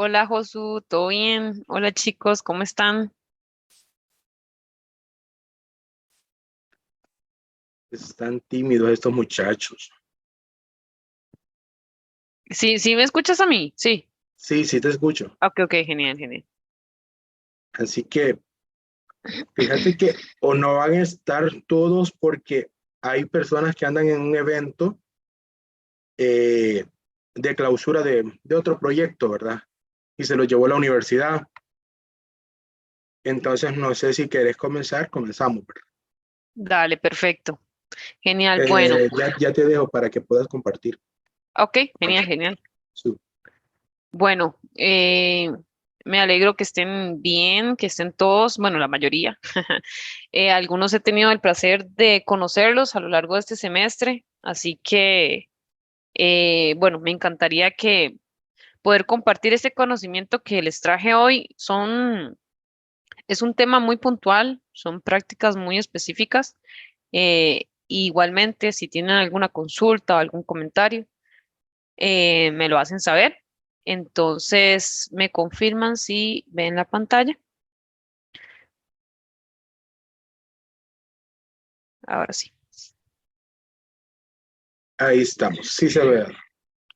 Hola Josu, ¿todo bien? Hola chicos, ¿cómo están? Están tímidos estos muchachos. Sí, sí, ¿me escuchas a mí? Sí. Sí, sí te escucho. Ok, ok, genial, genial. Así que fíjate que o no van a estar todos porque hay personas que andan en un evento eh, de clausura de otro proyecto, ¿verdad? Y se lo llevó la universidad. Entonces no sé si querés comenzar, comenzamos, ¿verdad? Dale, perfecto. Genial, bueno. Ya te dejo para que puedas compartir. Ok, genial, genial. Su- Bueno, me alegro que estén bien, que estén todos, bueno, la mayoría. Algunos he tenido el placer de conocerlos a lo largo de este semestre, así que, bueno, me encantaría que poder compartir este conocimiento que les traje hoy. Es un tema muy puntual, son prácticas muy específicas. Igualmente, si tienen alguna consulta o algún comentario, me lo hacen saber. Entonces, me confirman si ven la pantalla. Ahora sí. Ahí estamos, sí se ve.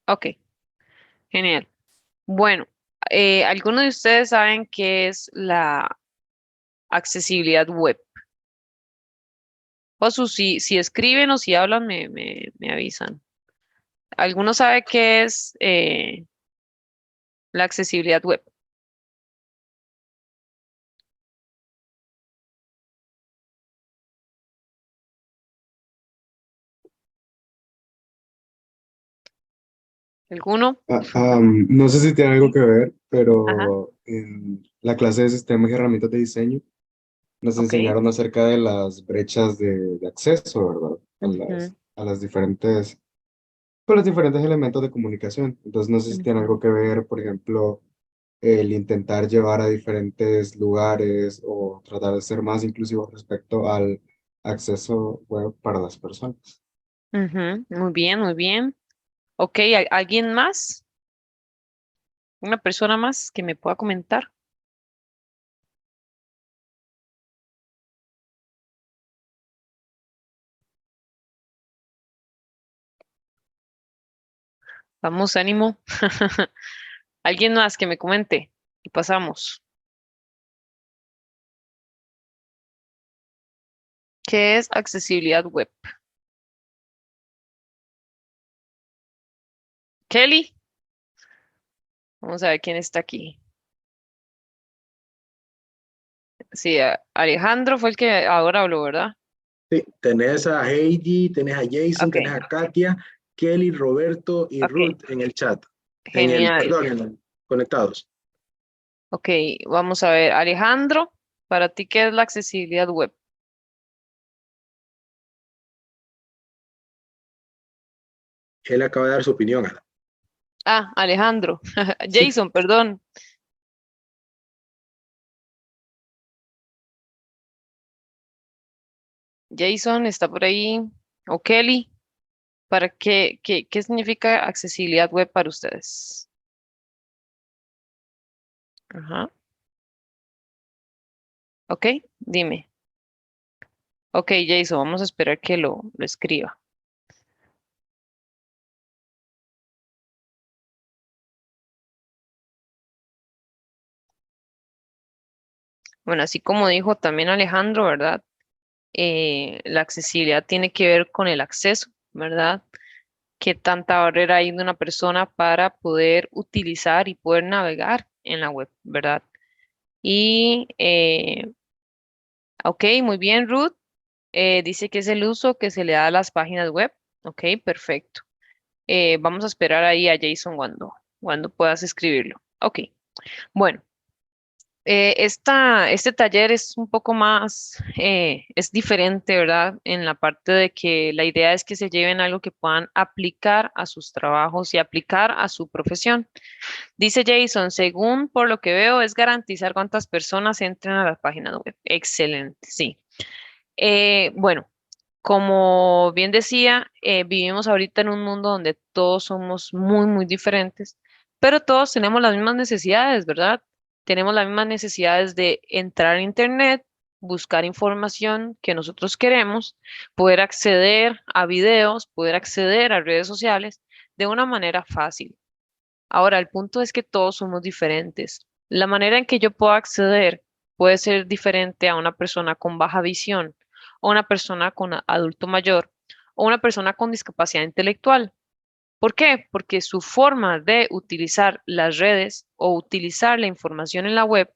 Ok, genial. Bueno, ¿algunos de ustedes saben qué es la accesibilidad web? O si escriben o si hablan, me avisan. ¿Alguno sabe qué es la accesibilidad web? ¿Alguno? No sé si tiene algo que ver, Ajá, pero en la clase de sistemas y herramientas de diseño nos ok. enseñaron acerca de las brechas de acceso, ¿verdad? Ujú. A las diferentes, con los diferentes elementos de comunicación. Entonces, no sé si tiene algo Ujú. que ver, por ejemplo, el intentar llevar a diferentes lugares o tratar de ser más inclusivo respecto al acceso web para las personas. Ujú, muy bien, muy bien. Ok, ¿alguien más? ¿Una persona más que me pueda comentar? Vamos, ánimo. ¿Alguien más que me comente? Y pasamos. ¿Qué es accesibilidad web? Kelly, vamos a ver quién está aquí. Sí, Alejandro fue el que ahora habló, ¿verdad? Sí, tenés a Heidi, tenés a Jason, Ok, tenés a Katia, Kelly, Roberto y ok, Ruth en el chat. genial. Perdón, conectados. Ok, vamos a ver. Alejandro, ¿para ti qué es la accesibilidad web? Él acaba de dar su opinión, Ana. Ah, Alejandro. Sí, Jason, perdón. Jason está por ahí. O Kelly. ¿Para qué significa accesibilidad web para ustedes? Ajá. Ok, dime. Ok, Jason, vamos a esperar que lo escriba. Bueno, así como dijo también Alejandro, ¿verdad? La accesibilidad tiene que ver con el acceso, ¿verdad? Qué tanta barrera hay de una persona para poder utilizar y poder navegar en la web, ¿verdad? Y, ok, muy bien, Ruth. Dice que es el uso que se le da a las páginas web. Ok, perfecto. Vamos a esperar ahí a Jason cuando puedas escribirlo. Ok, bueno, este taller es un poco más, es diferente, ¿verdad? En la parte de que la idea es que se lleven algo que puedan aplicar a sus trabajos y aplicar a su profesión. Dice Jason, según por lo que veo, es garantizar cuántas personas entran a la página web. Excelente, sí. Bueno. Como bien decía, vivimos ahorita en un mundo donde todos somos muy, muy diferentes, pero todos tenemos las mismas necesidades, ¿verdad? Tenemos las mismas necesidades de entrar a Internet, buscar información que nosotros queremos, poder acceder a videos, poder acceder a redes sociales de una manera fácil. Ahora, el punto es que todos somos diferentes. La manera en que yo puedo acceder puede ser diferente a una persona con baja visión, o una persona con adulto mayor, o una persona con discapacidad intelectual. ¿Por qué? Porque su forma de utilizar las redes o utilizar la información en la web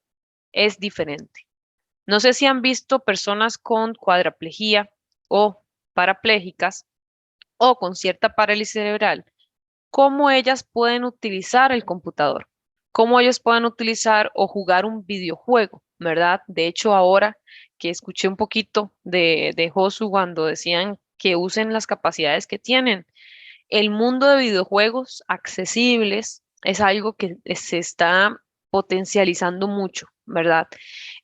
es diferente. No sé si han visto personas con cuadraplegía o parapléjicas o con cierta parálisis cerebral, cómo ellas pueden utilizar el computador, cómo ellos pueden utilizar o jugar un videojuego, ¿verdad? De hecho, ahora que escuché un poquito de Josu cuando decían que usen las capacidades que tienen, el mundo de videojuegos accesibles es algo que se está potencializando mucho, ¿verdad?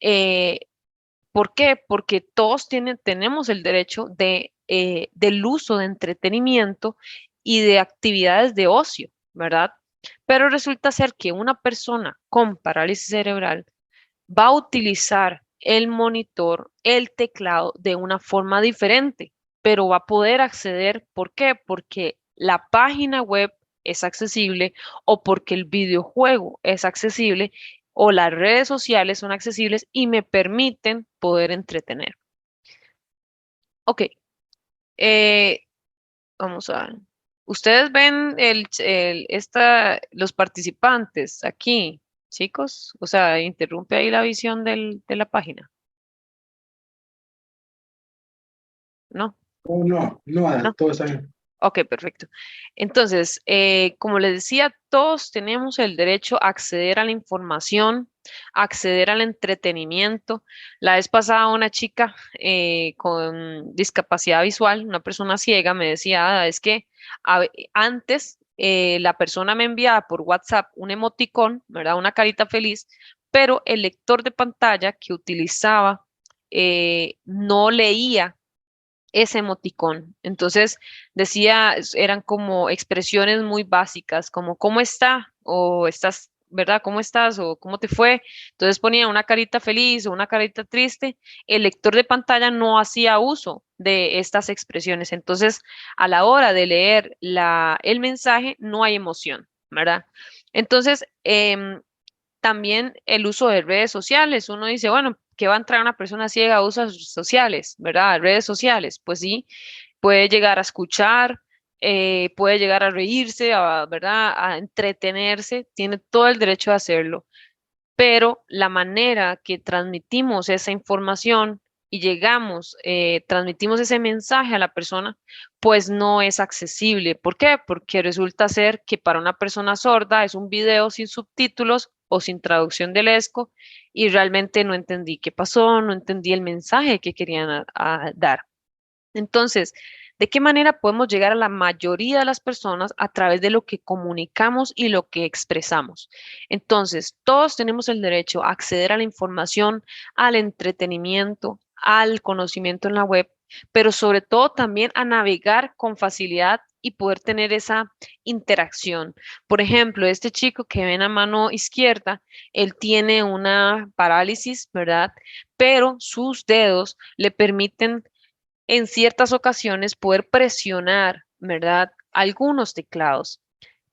Eh, ¿Por qué? Porque todos tenemos el derecho del uso de entretenimiento y de actividades de ocio, ¿verdad? Pero resulta ser que una persona con parálisis cerebral va a utilizar el monitor, el teclado de una forma diferente, pero va a poder acceder. ¿Por qué? Porque la página web es accesible o porque el videojuego es accesible o las redes sociales son accesibles y me permiten poder entretener. Ok, eh, vamos a ver. Ustedes ven los participantes aquí, chicos, o sea, interrumpe ahí la visión de la página. ¿No? Oh, no, no, Ada, ¿No? todo está bien. Ok, perfecto. Entonces, como les decía, todos tenemos el derecho a acceder a la información, a acceder al entretenimiento. La vez pasada una chica con discapacidad visual, una persona ciega, me decía: "Ah, es que antes la persona me enviaba por WhatsApp un emoticón, ¿verdad? Una carita feliz, pero el lector de pantalla que utilizaba no leía ese emoticón. Entonces decía, eran como expresiones muy básicas, como ¿cómo está? O estás, ¿verdad? ¿Cómo estás? O ¿cómo te fue? Entonces ponía una carita feliz o una carita triste. El lector de pantalla no hacía uso de estas expresiones. Entonces, a la hora de leer el mensaje, no hay emoción, ¿verdad? Entonces, también el uso de redes sociales. Uno dice, bueno, ¿qué va a entrar una persona ciega a usar sociales, ¿verdad? Redes sociales. Pues sí, puede llegar a escuchar, puede llegar a reírse, ¿verdad? A entretenerse, tiene todo el derecho de hacerlo, pero la manera que transmitimos esa información y llegamos, transmitimos ese mensaje a la persona, pues no es accesible. ¿Por qué? Porque resulta ser que para una persona sorda es un video sin subtítulos o sin traducción del ESCO y realmente no entendí qué pasó, no entendí el mensaje que querían dar. Entonces, ¿de qué manera podemos llegar a la mayoría de las personas a través de lo que comunicamos y lo que expresamos? Entonces, todos tenemos el derecho a acceder a la información, al entretenimiento, al conocimiento en la web, pero sobre todo también a navegar con facilidad y poder tener esa interacción. Por ejemplo, este chico que ve en la mano izquierda, él tiene una parálisis, ¿verdad? Pero sus dedos le permiten en ciertas ocasiones poder presionar, ¿verdad? Algunos teclados.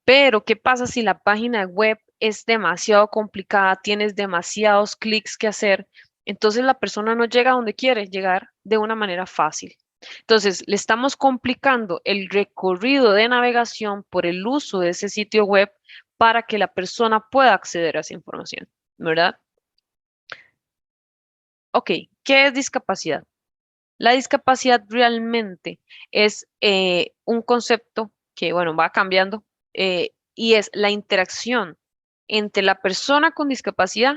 Pero, ¿qué pasa si la página web es demasiado complicada, tienes demasiados clics que hacer? Entonces la persona no llega a donde quiere llegar de una manera fácil. Entonces, le estamos complicando el recorrido de navegación por el uso de ese sitio web para que la persona pueda acceder a esa información, ¿verdad? Ok, ¿qué es discapacidad? La discapacidad realmente es un concepto que, bueno, va cambiando y es la interacción entre la persona con discapacidad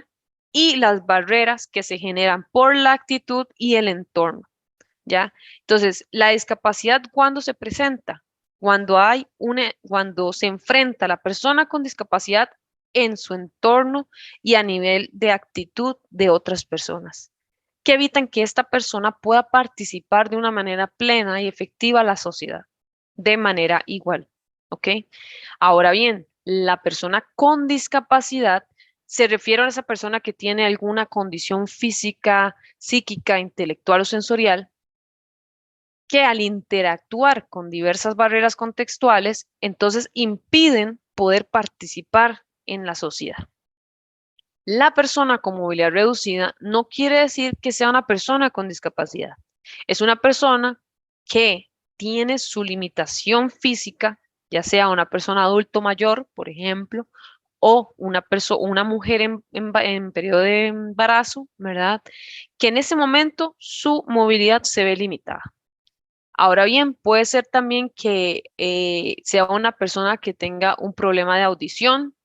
y las barreras que se generan por la actitud y el entorno, ¿ya? Entonces, la discapacidad, ¿cuándo se presenta? Cuando se enfrenta la persona con discapacidad en su entorno y a nivel de actitud de otras personas que evitan que esta persona pueda participar de una manera plena y efectiva a la sociedad, de manera igual. ¿Ok? Ahora bien, La persona con discapacidad se refiere a esa persona que tiene alguna condición física, psíquica, intelectual o sensorial que al interactuar con diversas barreras contextuales, entonces impiden poder participar en la sociedad. La persona con movilidad reducida no quiere decir que sea una persona con discapacidad. Es una persona que tiene su limitación física, ya sea una persona adulto mayor, por ejemplo, o una mujer en periodo de embarazo, ¿verdad? Que en ese momento su movilidad se ve limitada. Ahora bien, puede ser también que sea una persona que tenga un problema de audición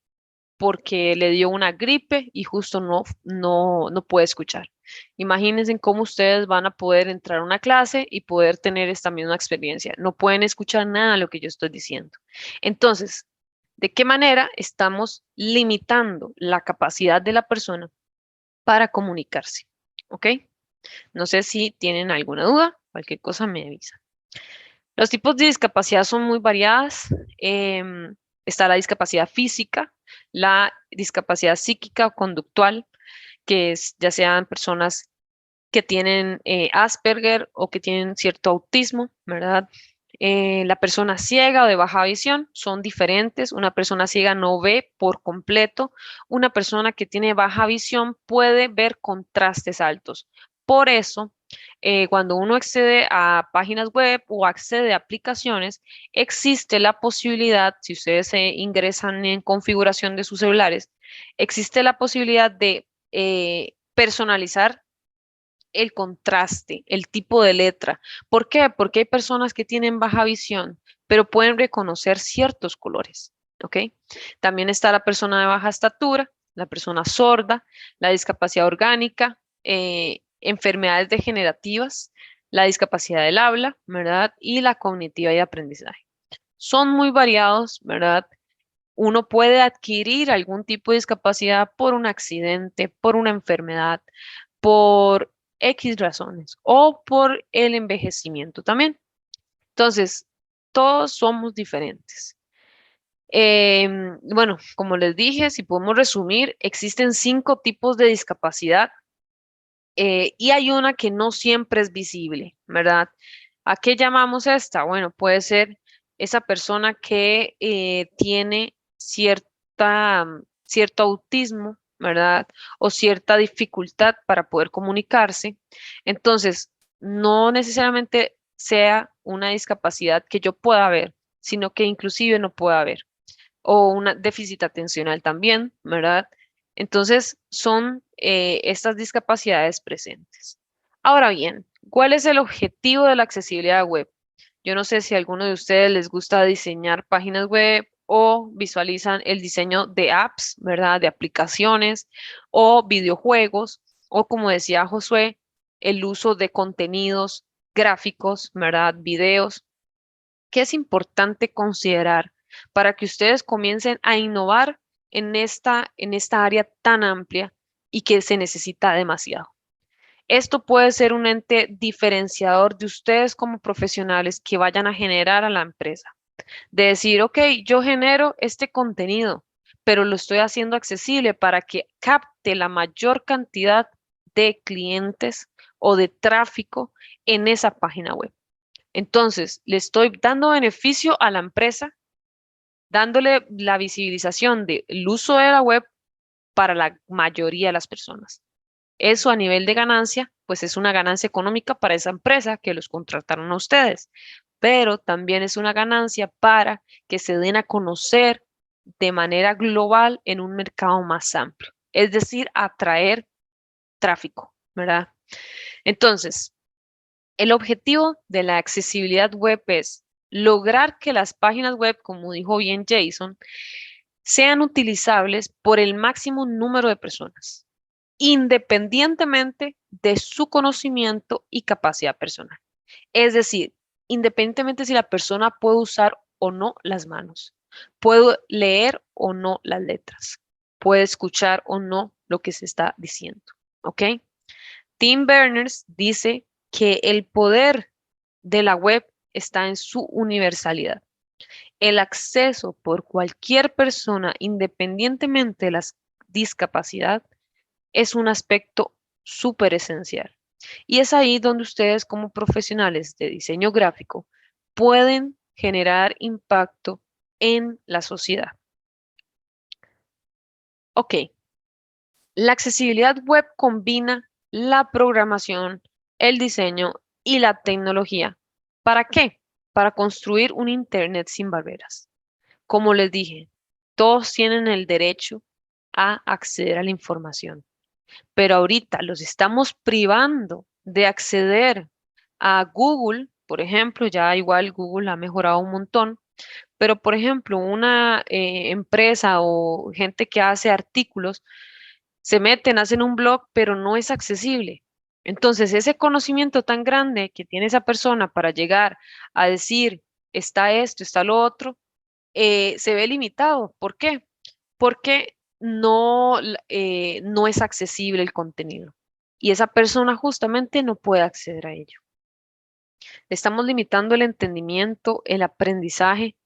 porque le dio una gripe y justo no puede escuchar. Imagínense cómo ustedes van a poder entrar a una clase y poder tener esta misma experiencia. No pueden escuchar nada de lo que yo estoy diciendo. Entonces, ¿de qué manera estamos limitando la capacidad de la persona para comunicarse? ¿Ok? No sé si tienen alguna duda, cualquier cosa me avisa. Los tipos de discapacidad son muy variadas. Está la discapacidad física, la discapacidad psíquica o conductual, que es ya sean personas que tienen Asperger o que tienen cierto autismo, ¿verdad? La persona ciega o de baja visión son diferentes. Una persona ciega no ve por completo. Una persona que tiene baja visión puede ver contrastes altos. Por eso, cuando uno accede a páginas web o accede a aplicaciones, existe la posibilidad, si ustedes se ingresan en configuración de sus celulares, existe la posibilidad de personalizar el contraste, el tipo de letra. ¿Por qué? Porque hay personas que tienen baja visión, pero pueden reconocer ciertos colores, ¿ok? También está la persona de baja estatura, la persona sorda, la discapacidad orgánica, enfermedades degenerativas, la discapacidad del habla, ¿verdad? Y la cognitiva y de aprendizaje. Son muy variados, ¿verdad? Uno puede adquirir algún tipo de discapacidad por un accidente, por una enfermedad, por X razones o por el envejecimiento también. Entonces, todos somos diferentes. Bueno, como les dije, si podemos resumir, existen 5 tipos de discapacidad y hay una que no siempre es visible, ¿verdad? ¿A qué llamamos esta? Bueno, puede ser esa persona que tiene cierto autismo, ¿verdad? O cierta dificultad para poder comunicarse. Entonces, no necesariamente sea una discapacidad que yo pueda ver, sino que inclusive no pueda ver. O una déficit atencional también, ¿verdad? Entonces, son estas discapacidades presentes. Ahora bien, ¿cuál es el objetivo de la accesibilidad web? Yo no sé si a alguno de ustedes les gusta diseñar páginas web o visualizan el diseño de apps, ¿verdad? De aplicaciones o videojuegos o como decía Josué, el uso de contenidos gráficos, ¿verdad? Videos. ¿Qué es importante considerar para que ustedes comiencen a innovar en esta área tan amplia y que se necesita demasiado? Esto puede ser un ente diferenciador de ustedes como profesionales que vayan a generar a la empresa. De decir, ok, yo genero este contenido, pero lo estoy haciendo accesible para que capte la mayor cantidad de clientes o de tráfico en esa página web. Entonces, le estoy dando beneficio a la empresa, dándole la visibilización del uso de la web para la mayoría de las personas. Eso a nivel de ganancia, pues es una ganancia económica para esa empresa que los contrataron a ustedes, pero también es una ganancia para que se den a conocer de manera global en un mercado más amplio, es decir, atraer tráfico, ¿verdad? Entonces, el objetivo de la accesibilidad web es lograr que las páginas web, como dijo bien Jason, sean utilizables por el máximo número de personas, independientemente de su conocimiento y capacidad personal. Es decir, independientemente si la persona puede usar o no las manos, puede leer o no las letras, puede escuchar o no lo que se está diciendo. ¿Ok? Tim Berners dice que el poder de la web está en su universalidad. El acceso por cualquier persona, independientemente de la discapacidad, es un aspecto súper esencial. Y es ahí donde ustedes como profesionales de diseño gráfico pueden generar impacto en la sociedad. Ok, la accesibilidad web combina la programación, el diseño y la tecnología. ¿Para qué? Para construir un Internet sin barreras. Como les dije, todos tienen el derecho a acceder a la información, pero ahorita los estamos privando de acceder a Google, por ejemplo, ya igual Google ha mejorado un montón, pero por ejemplo, una empresa o gente que hace artículos se meten, hacen un blog, pero no es accesible. Entonces, ese conocimiento tan grande que tiene esa persona para llegar a decir, está esto, está lo otro, se ve limitado. ¿Por qué? Porque no es accesible el contenido y esa persona justamente no puede acceder a ello. Estamos limitando el entendimiento, el aprendizaje,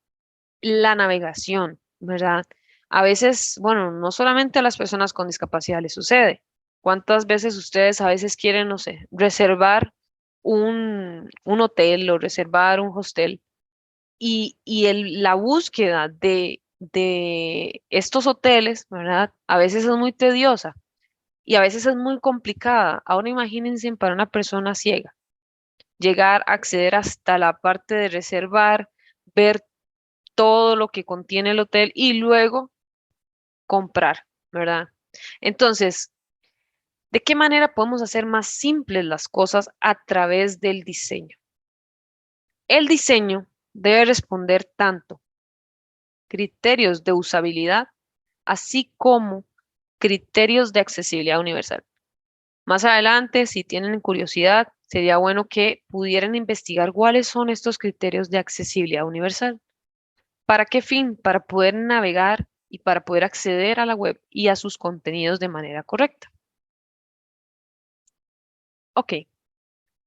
la navegación, ¿verdad? A veces, bueno, no solamente a las personas con discapacidad les sucede. ¿Cuántas veces ustedes a veces quieren, no sé, reservar un hotel o reservar un hostel y la búsqueda de estos hoteles, ¿verdad? A veces es muy tediosa y a veces es muy complicada. Ahora imagínense para una persona ciega, llegar a acceder hasta la parte de reservar, ver todo lo que contiene el hotel y luego comprar, ¿verdad? Entonces, ¿de qué manera podemos hacer más simples las cosas a través del diseño? El diseño debe responder tanto criterios de usabilidad, así como criterios de accesibilidad universal. Más adelante, si tienen curiosidad, sería bueno que pudieran investigar cuáles son estos criterios de accesibilidad universal. ¿Para qué fin? Para poder navegar y para poder acceder a la web y a sus contenidos de manera correcta. Ok,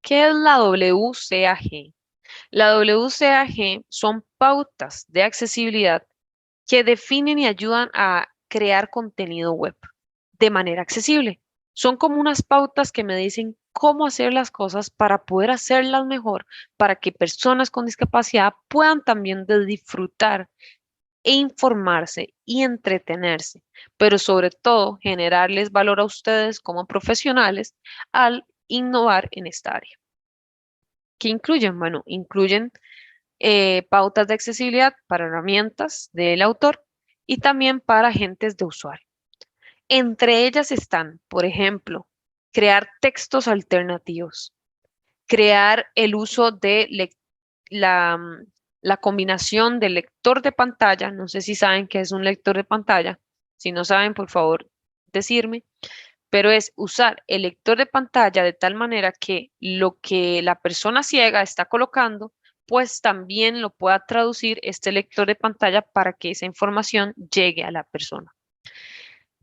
¿qué es la WCAG? La WCAG son pautas de accesibilidad que definen y ayudan a crear contenido web de manera accesible. Son como unas pautas que me dicen cómo hacer las cosas para poder hacerlas mejor, para que personas con discapacidad puedan también disfrutar e informarse y entretenerse, pero sobre todo generarles valor a ustedes como profesionales al innovar en esta área. ¿Qué incluyen? Bueno, incluyen pautas de accesibilidad para herramientas del autor y también para agentes de usuario. Entre ellas están, por ejemplo, crear textos alternativos, crear el uso de la, la combinación del lector de pantalla. No sé si saben qué es un lector de pantalla. Si no saben, por favor, decirme. Pero es usar el lector de pantalla de tal manera que lo que la persona ciega está colocando, pues también lo pueda traducir este lector de pantalla para que esa información llegue a la persona.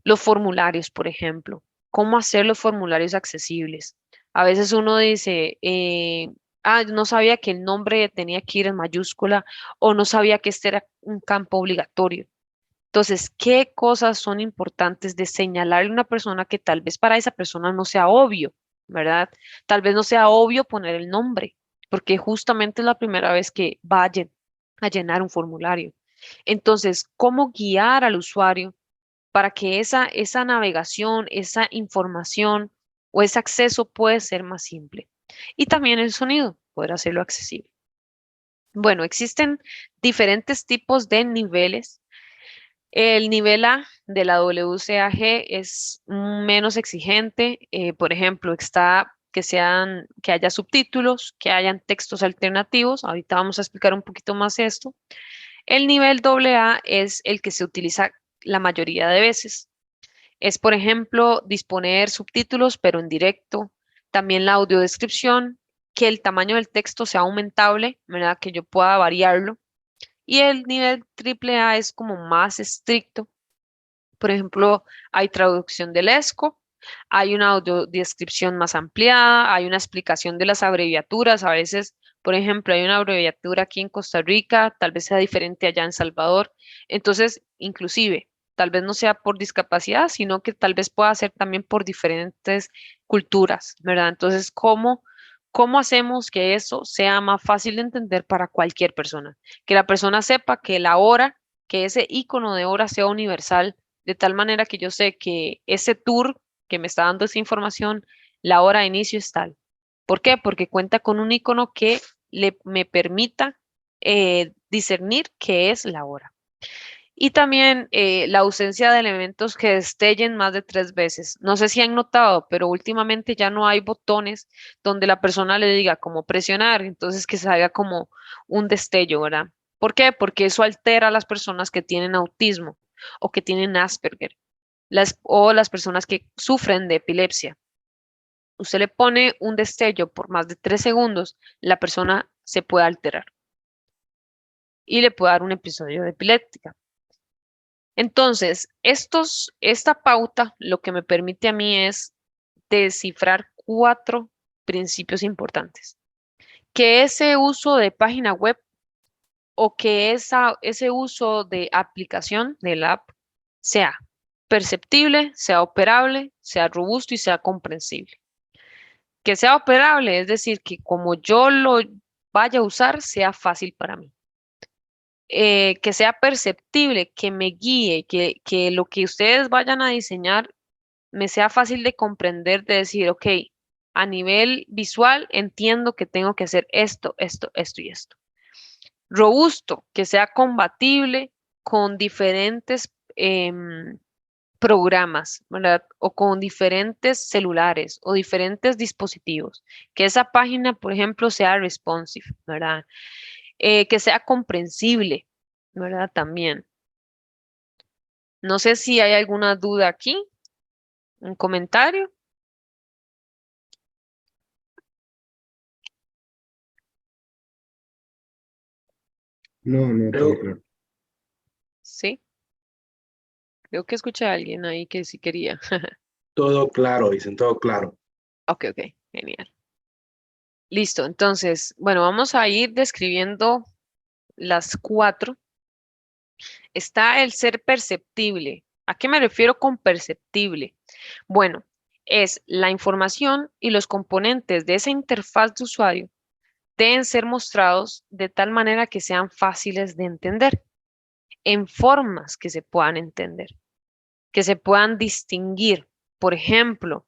Los formularios, por ejemplo. ¿Cómo hacer los formularios accesibles? A veces uno dice, no sabía que el nombre tenía que ir en mayúscula o no sabía que este era un campo obligatorio. Entonces, ¿qué cosas son importantes de señalarle a una persona que tal vez para esa persona no sea obvio, ¿verdad? Tal vez no sea obvio poner el nombre, porque justamente es la primera vez que vayan a llenar un formulario. Entonces, ¿cómo guiar al usuario para que esa navegación, esa información o ese acceso puede ser más simple? Y también el sonido, poder hacerlo accesible. Bueno, existen diferentes tipos de niveles. El nivel A de la WCAG es menos exigente. Por ejemplo, está que haya subtítulos, que hayan textos alternativos. Ahorita vamos a explicar un poquito más esto. El nivel AA es el que se utiliza la mayoría de veces. Es, por ejemplo, disponer subtítulos, pero en directo. También la audiodescripción, que el tamaño del texto sea aumentable, ¿verdad? Que yo pueda variarlo. Y el nivel AAA es como más estricto. Por ejemplo, hay traducción del ESCO, hay una audiodescripción más ampliada, hay una explicación de las abreviaturas. A veces Por ejemplo, hay una abreviatura aquí en Costa Rica, tal vez sea diferente allá en Salvador. Entonces, inclusive, tal vez no sea por discapacidad, sino que tal vez pueda ser también por diferentes culturas, ¿verdad? Entonces, ¿cómo hacemos que eso sea más fácil de entender para cualquier persona? Que la persona sepa que la hora, que ese icono de hora sea universal, de tal manera que yo sé que ese tour que me está dando esa información, la hora de inicio es tal. ¿Por qué? Porque cuenta con un icono que me permita discernir qué es la hora. Y también la ausencia de elementos que destellen más de 3 veces. No sé si han notado, pero últimamente ya no hay botones donde la persona le diga cómo presionar, entonces que salga como un destello, ¿verdad? ¿Por qué? Porque eso altera a las personas que tienen autismo o que tienen Asperger, o las personas que sufren de epilepsia. Usted le pone un destello por más de 3 segundos, la persona se puede alterar y le puede dar un episodio de epiléptica. Entonces, esta pauta lo que me permite a mí es descifrar 4 principios importantes. Que ese uso de página web o que ese uso de aplicación del app sea perceptible, sea operable, sea robusto y sea comprensible. Que sea operable, es decir, que como yo lo vaya a usar, sea fácil para mí. Que sea perceptible, que me guíe, que lo que ustedes vayan a diseñar me sea fácil de comprender, de decir, ok, a nivel visual entiendo que tengo que hacer esto, esto, esto y esto. Robusto, que sea compatible con diferentes programas, ¿verdad? O con diferentes celulares o diferentes dispositivos. Que esa página, por ejemplo, sea responsive, ¿verdad? Que sea comprensible, ¿verdad? También. No sé si hay alguna duda aquí, un comentario. No, no, todo Creo, claro. Sí, creo que escuché a alguien ahí que sí quería. todo claro, dicen, todo claro. Ok, ok, genial. Listo, entonces, bueno, vamos a ir describiendo las 4. Está el ser perceptible. ¿A qué me refiero con perceptible? Bueno, es la información y los componentes de esa interfaz de usuario deben ser mostrados de tal manera que sean fáciles de entender, en formas que se puedan entender, que se puedan distinguir. Por ejemplo,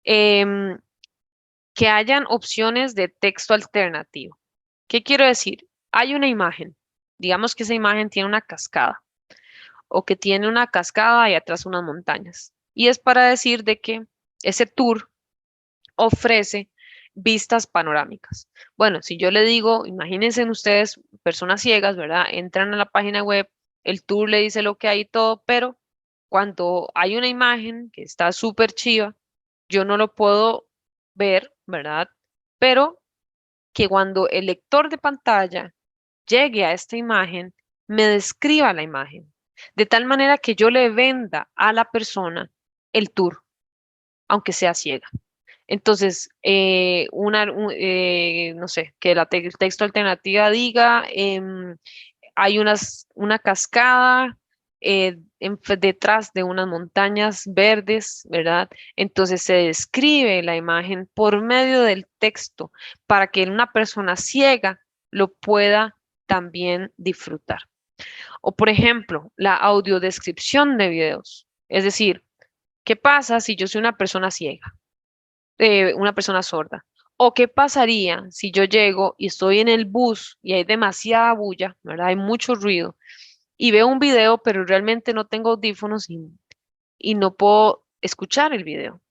em, que hayan opciones de texto alternativo. ¿Qué quiero decir? Hay una imagen, digamos que esa imagen tiene una cascada o que tiene una cascada y atrás unas montañas. Y es para decir de que ese tour ofrece vistas panorámicas. Bueno, si yo le digo, imagínense ustedes, personas ciegas, ¿verdad? Entran a la página web, el tour le dice lo que hay y todo, pero cuando hay una imagen que está súper chiva, yo no lo puedo ver, ¿verdad? Pero que cuando el lector de pantalla llegue a esta imagen, me describa la imagen, de tal manera que yo le venda a la persona el tour, aunque sea ciega. Entonces, no sé, que el texto alternativa diga, hay una cascada detrás de unas montañas verdes, ¿verdad? Entonces se describe la imagen por medio del texto para que una persona ciega lo pueda también disfrutar. O por ejemplo, la audiodescripción de videos. Es decir, ¿qué pasa si yo soy una persona ciega? Una persona sorda. ¿O qué pasaría si yo llego y estoy en el bus y hay demasiada bulla, ¿verdad? Hay mucho ruido y veo un video, pero realmente no tengo audífonos y no puedo escuchar el video?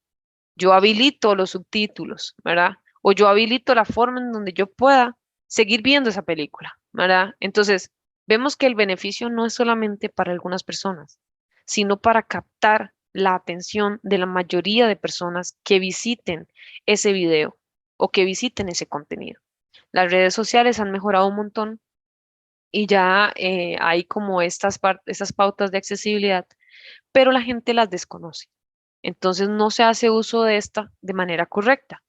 Yo habilito los subtítulos, ¿verdad? O yo habilito la forma en donde yo pueda seguir viendo esa película, ¿verdad? Entonces, vemos que el beneficio no es solamente para algunas personas, sino para captar la atención de la mayoría de personas que visiten ese video o que visiten ese contenido. Las redes sociales han mejorado un montón y ya hay como estas pautas de accesibilidad, pero la gente las desconoce. Entonces no se hace uso de esta de manera correcta.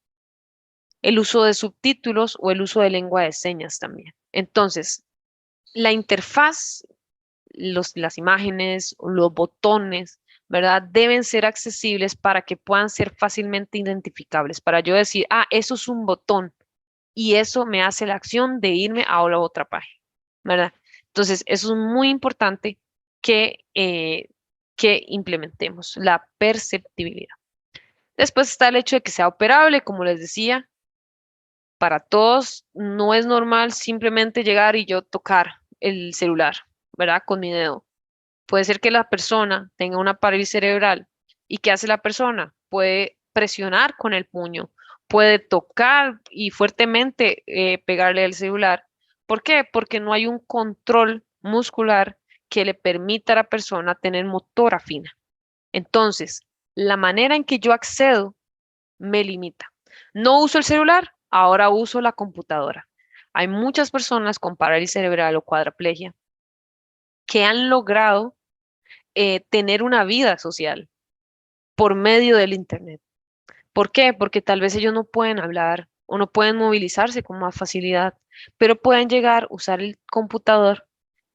el uso de subtítulos o el uso de lengua de señas también. Entonces, la interfaz, las imágenes, los botones, ¿verdad? Deben ser accesibles para que puedan ser fácilmente identificables. Para yo decir, ah, eso es un botón y eso me hace la acción de irme a la otra página, ¿verdad? Entonces, eso es muy importante que implementemos, la perceptibilidad. Después está el hecho de que sea operable, como les decía, para todos no es normal simplemente llegar y yo tocar el celular, ¿verdad? Con mi dedo. Puede ser que la persona tenga una parálisis cerebral. ¿Y qué hace la persona? Puede presionar con el puño, puede tocar y fuertemente pegarle al celular. ¿Por qué? Porque no hay un control muscular que le permita a la persona tener motora fina. Entonces, la manera en que yo accedo me limita. No uso el celular, ahora uso la computadora. Hay muchas personas con parálisis cerebral o cuadraplegia que han logrado tener una vida social por medio del Internet. ¿Por qué? Porque tal vez ellos no pueden hablar o no pueden movilizarse con más facilidad, pero pueden llegar a usar el computador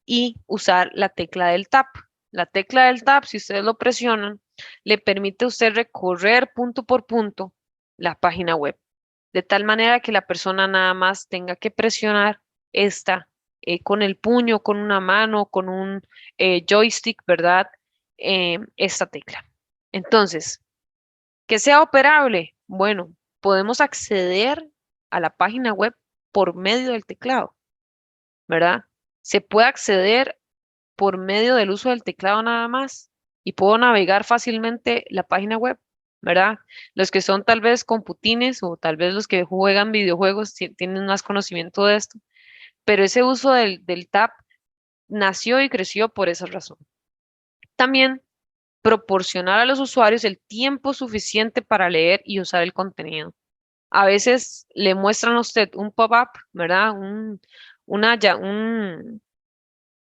y usar la tecla del tap. La tecla del tap, si ustedes lo presionan, le permite a usted recorrer punto por punto la página web, de tal manera que la persona nada más tenga que presionar esta con el puño, con una mano, con un joystick, ¿verdad? Esta tecla. Entonces, que sea operable. Bueno, podemos acceder a la página web por medio del teclado, ¿verdad? Se puede acceder por medio del uso del teclado nada más y puedo navegar fácilmente la página web, ¿verdad? Los que son tal vez computines o tal vez los que juegan videojuegos tienen más conocimiento de esto, pero ese uso del tab nació y creció por esa razón. También proporcionar a los usuarios el tiempo suficiente para leer y usar el contenido. A veces le muestran a usted un pop-up, ¿verdad? Un,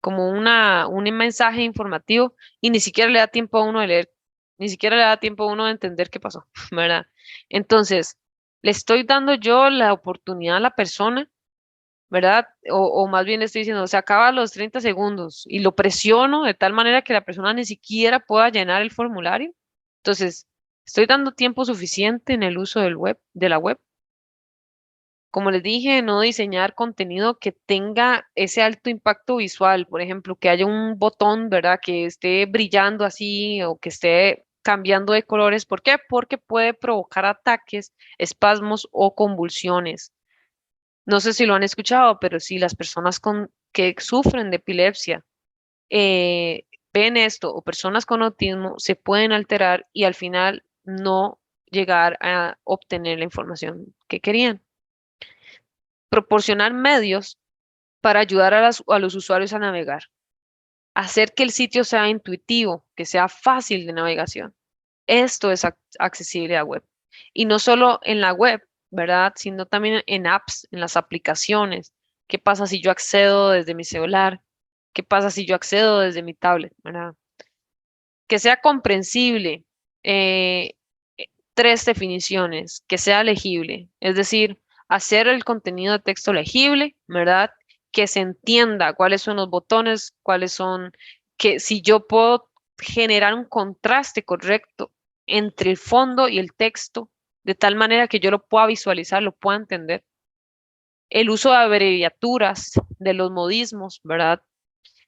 como un mensaje informativo y ni siquiera le da tiempo a uno de leer, ni siquiera le da tiempo a uno de entender qué pasó, ¿verdad? Entonces, le estoy dando yo la oportunidad a la persona, ¿verdad? O más bien le estoy diciendo, se acaba a los 30 segundos y lo presiono de tal manera que la persona ni siquiera pueda llenar el formulario. Entonces, estoy dando tiempo suficiente en el uso de la web. Como les dije, no diseñar contenido que tenga ese alto impacto visual, por ejemplo, que haya un botón, ¿verdad? Que esté brillando así o que esté cambiando de colores. ¿Por qué? Porque puede provocar ataques, espasmos o convulsiones. No sé si lo han escuchado, pero sí, las personas que sufren de epilepsia eh, ven esto o personas con autismo se pueden alterar y al final no llegar a obtener la información que querían. Proporcionar medios para ayudar a los usuarios a navegar. Hacer que el sitio sea intuitivo, que sea fácil de navegación. Esto es accesible a web. Y no solo en la web, ¿verdad? Sino también en apps, en las aplicaciones. ¿Qué pasa si yo accedo desde mi celular? ¿Qué pasa si yo accedo desde mi tablet? ¿Verdad? Que sea comprensible. eh, 3 definiciones. Que sea legible. Es decir, hacer el contenido de texto legible, ¿verdad? Que se entienda cuáles son los botones, cuáles son, que si yo puedo generar un contraste correcto entre el fondo y el texto, de tal manera que yo lo pueda visualizar, lo pueda entender. El uso de abreviaturas, de los modismos, ¿verdad?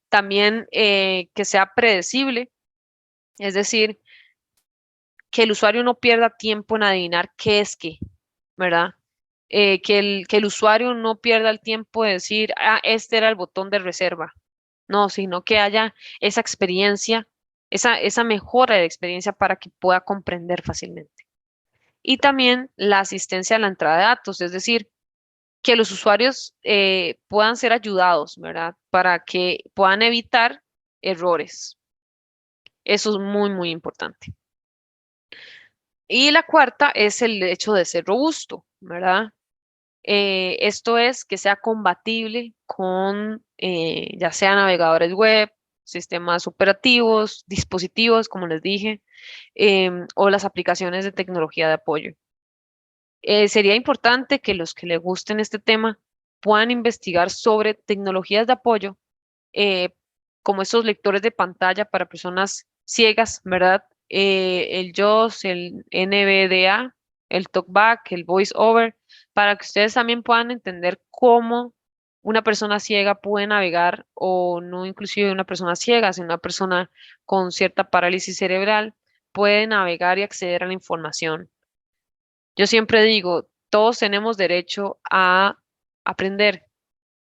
También que sea predecible, es decir, que el usuario no pierda tiempo en adivinar qué es qué, ¿verdad? Que el usuario no pierda el tiempo de decir, ah, este era el botón de reserva. No, sino que haya esa experiencia, esa mejora de experiencia para que pueda comprender fácilmente. Y también la asistencia a la entrada de datos, es decir, que los usuarios puedan ser ayudados, ¿verdad? Para que puedan evitar errores. Eso es muy, muy importante. Y la cuarta es el hecho de ser robusto, ¿verdad? Esto es que sea compatible con ya sea navegadores web, sistemas operativos, dispositivos, como les dije, o las aplicaciones de tecnología de apoyo. Sería importante que los que le gusten este tema puedan investigar sobre tecnologías de apoyo, eh, como esos lectores de pantalla para personas ciegas, ¿verdad? El JAWS, el NVDA, el TalkBack, el VoiceOver, para que ustedes también puedan entender cómo una persona ciega puede navegar, o no inclusive una persona ciega, sino una persona con cierta parálisis cerebral puede navegar y acceder a la información. Yo siempre digo, todos tenemos derecho a aprender,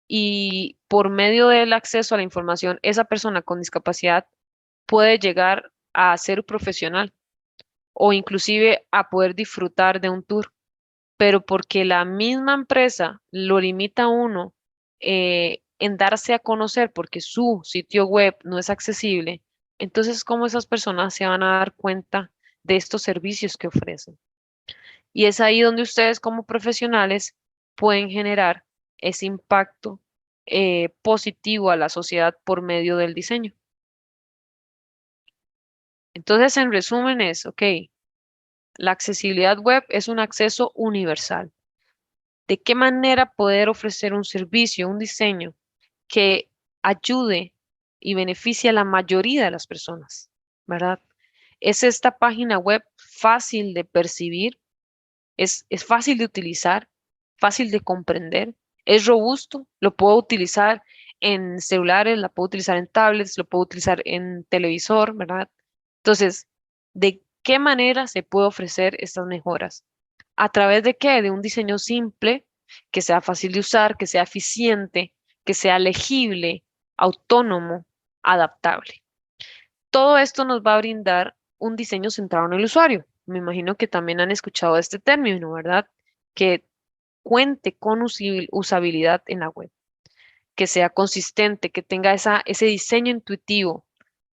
y por medio del acceso a la información, esa persona con discapacidad puede llegar a ser profesional o inclusive a poder disfrutar de un tour, pero porque la misma empresa lo limita a uno en darse a conocer porque su sitio web no es accesible, entonces ¿cómo esas personas se van a dar cuenta de estos servicios que ofrecen? Y es ahí donde ustedes como profesionales pueden generar ese impacto positivo a la sociedad por medio del diseño. Entonces, en resumen es, ok, la accesibilidad web es un acceso universal. ¿De qué manera poder ofrecer un servicio, un diseño que ayude y beneficie a la mayoría de las personas? ¿Verdad? Es esta página web fácil de percibir, es fácil de utilizar, fácil de comprender, es robusto, lo puedo utilizar en celulares, la puedo utilizar en tablets, lo puedo utilizar en televisor, ¿verdad? Entonces, ¿de qué manera se puede ofrecer estas mejoras? ¿A través de qué? De un diseño simple, que sea fácil de usar, que sea eficiente, que sea legible, autónomo, adaptable. Todo esto nos va a brindar un diseño centrado en el usuario. Me imagino que también han escuchado este término, ¿verdad? Que cuente con usabilidad en la web, que sea consistente, que tenga ese diseño intuitivo,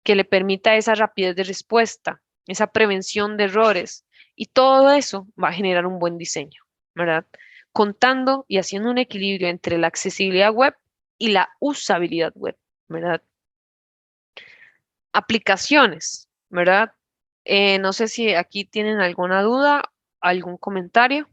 que le permita esa rapidez de respuesta, esa prevención de errores. Y todo eso va a generar un buen diseño, ¿verdad? Contando y haciendo un equilibrio entre la accesibilidad web y la usabilidad web, ¿verdad? Aplicaciones, ¿verdad? No sé si aquí tienen alguna duda, algún comentario.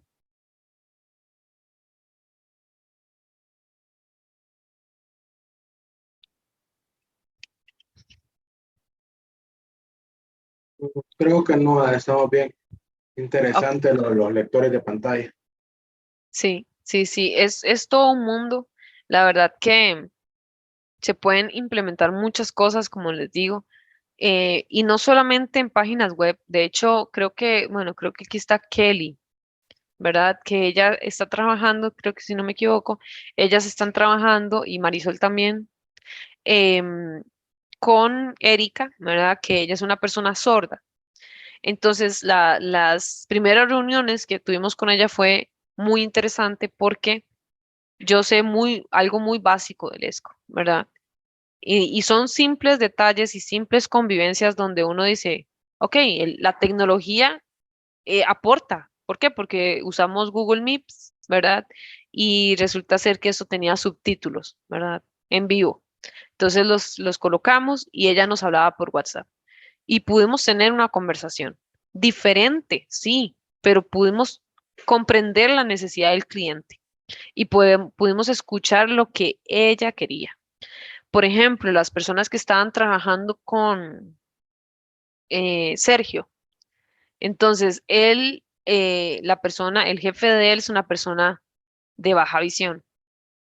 Creo que no, estamos bien. Ok, Interesante los lectores de pantalla. sí, sí, sí, es todo un mundo. La verdad que se pueden implementar muchas cosas, como les digo, y no solamente en páginas web. De hecho, creo que aquí está Kelly, ¿verdad? Que ella está trabajando, creo que si no me equivoco, ellas están trabajando, y Marisol también, em, con Erika, ¿verdad? Que ella es una persona sorda. Entonces, las primeras reuniones que tuvimos con ella fue muy interesante porque yo sé algo muy básico del ESCO, ¿verdad? Y son simples detalles y simples convivencias donde uno dice, ok, la tecnología aporta. ¿Por qué? Porque usamos Google Maps, ¿verdad? Y resulta ser que eso tenía subtítulos, ¿verdad? En vivo. Entonces los colocamos y ella nos hablaba por WhatsApp. Y pudimos tener una conversación diferente, sí, pero pudimos comprender la necesidad del cliente y pudimos escuchar lo que ella quería. Por ejemplo, las personas que estaban trabajando con Sergio. Entonces, el jefe de él es una persona de baja visión.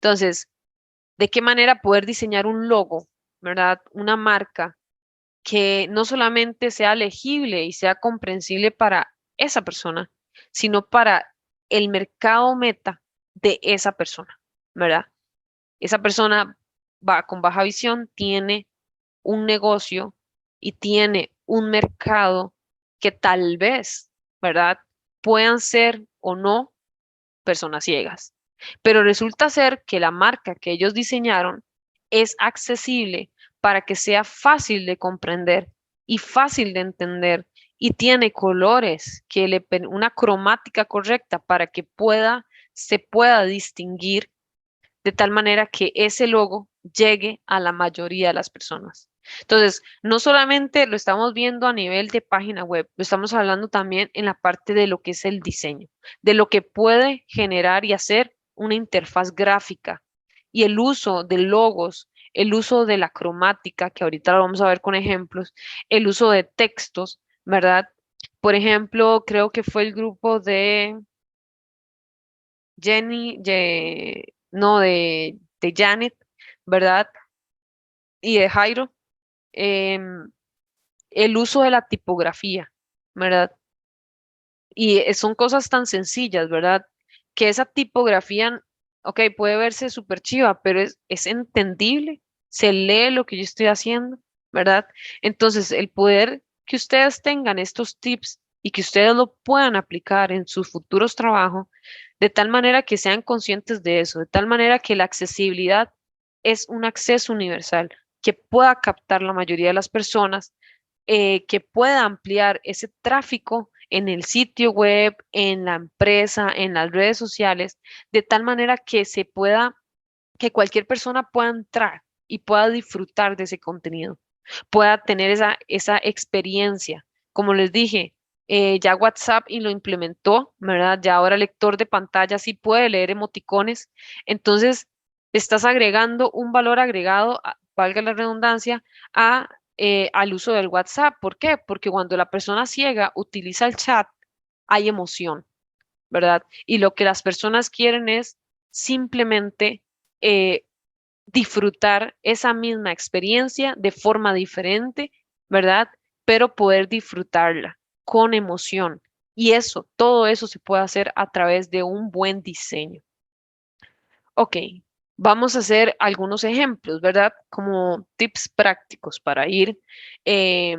Entonces, ¿de qué manera poder diseñar un logo, ¿verdad? Una marca que no solamente sea legible y sea comprensible para esa persona, sino para el mercado meta de esa persona, ¿verdad? Esa persona va con baja visión, tiene un negocio y tiene un mercado que tal vez, ¿verdad? Puedan ser o no personas ciegas. Pero resulta ser que la marca que ellos diseñaron es accesible para que sea fácil de comprender y fácil de entender, y tiene colores una cromática correcta para que se pueda distinguir de tal manera que ese logo llegue a la mayoría de las personas. Entonces, no solamente lo estamos viendo a nivel de página web, lo estamos hablando también en la parte de lo que es el diseño, de lo que puede generar y hacer una interfaz gráfica y el uso de logos, el uso de la cromática, que ahorita lo vamos a ver con ejemplos, el uso de textos, ¿verdad? Por ejemplo, creo que fue el grupo de no, de Janet, ¿verdad? Y de Jairo. em, el uso de la tipografía, ¿verdad? Y son cosas tan sencillas, ¿verdad? Que esa tipografía, ok, puede verse súper chiva, pero es entendible, se lee lo que yo estoy haciendo, ¿verdad? Entonces, el poder que ustedes tengan estos tips y que ustedes lo puedan aplicar en sus futuros trabajos, de tal manera que sean conscientes de eso, de tal manera que la accesibilidad es un acceso universal, que pueda captar la mayoría de las personas, que pueda ampliar ese tráfico en el sitio web, en la empresa, en las redes sociales, de tal manera que se pueda, que cualquier persona pueda entrar y pueda disfrutar de ese contenido, pueda tener esa experiencia. Como les dije, ya WhatsApp y lo implementó, ¿verdad? Ya ahora el lector de pantalla sí puede leer emoticones. Entonces, estás agregando un valor agregado, valga la redundancia, al uso del WhatsApp. ¿Por qué? Porque cuando la persona ciega utiliza el chat, hay emoción, ¿verdad? Y lo que las personas quieren es simplemente eh, disfrutar esa misma experiencia de forma diferente, ¿verdad? Pero poder disfrutarla con emoción. Y eso, todo eso se puede hacer a través de un buen diseño. Ok, vamos a hacer algunos ejemplos, ¿verdad? Como tips prácticos para ir eh,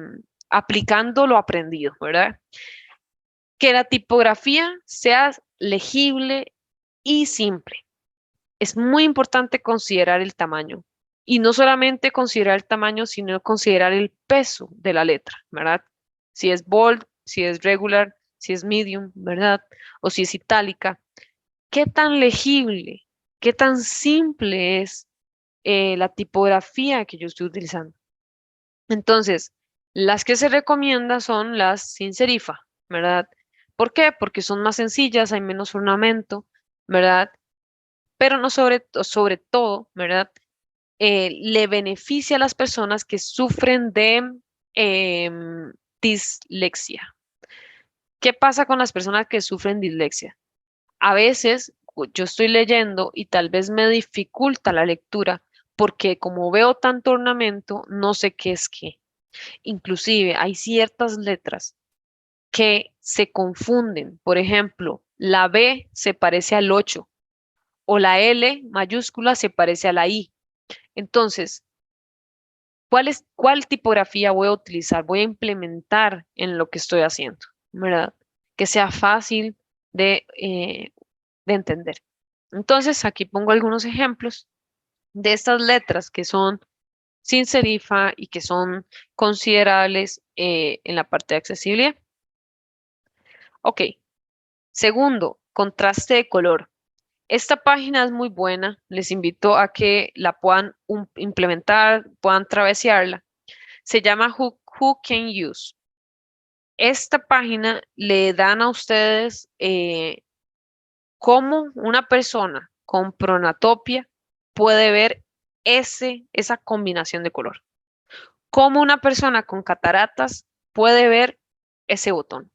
aplicando lo aprendido, ¿verdad? Que la tipografía sea legible y simple. Es muy importante considerar el tamaño. Y no solamente considerar el tamaño, sino considerar el peso de la letra, ¿verdad? Si es bold, si es regular, si es medium, ¿verdad? O si es itálica. ¿Qué tan legible, qué tan simple es la tipografía que yo estoy utilizando? Entonces, las que se recomiendan son las sin serifa, ¿verdad? ¿Por qué? Porque son más sencillas, hay menos ornamento, ¿verdad? Pero no sobre todo, ¿verdad? Le beneficia a las personas que sufren de dislexia. ¿Qué pasa con las personas que sufren dislexia? A veces yo estoy leyendo y tal vez me dificulta la lectura porque como veo tanto ornamento, no sé qué es qué. Inclusive hay ciertas letras que se confunden. Por ejemplo, la B se parece al 8 o la L mayúscula se parece a la I. Entonces, cuál tipografía voy a utilizar? Voy a implementar en lo que estoy haciendo, ¿verdad? Que sea fácil de entender. Entonces, aquí pongo algunos ejemplos de estas letras que son sin serifa y que son considerables en la parte de accesibilidad. Ok, segundo, contraste de color. Esta página es muy buena, les invito a que la puedan implementar, puedan travesearla. Se llama Who Can Use. Esta página le dan a ustedes cómo una persona con pronatopia puede ver esa combinación de color. Cómo una persona con cataratas puede ver ese botón.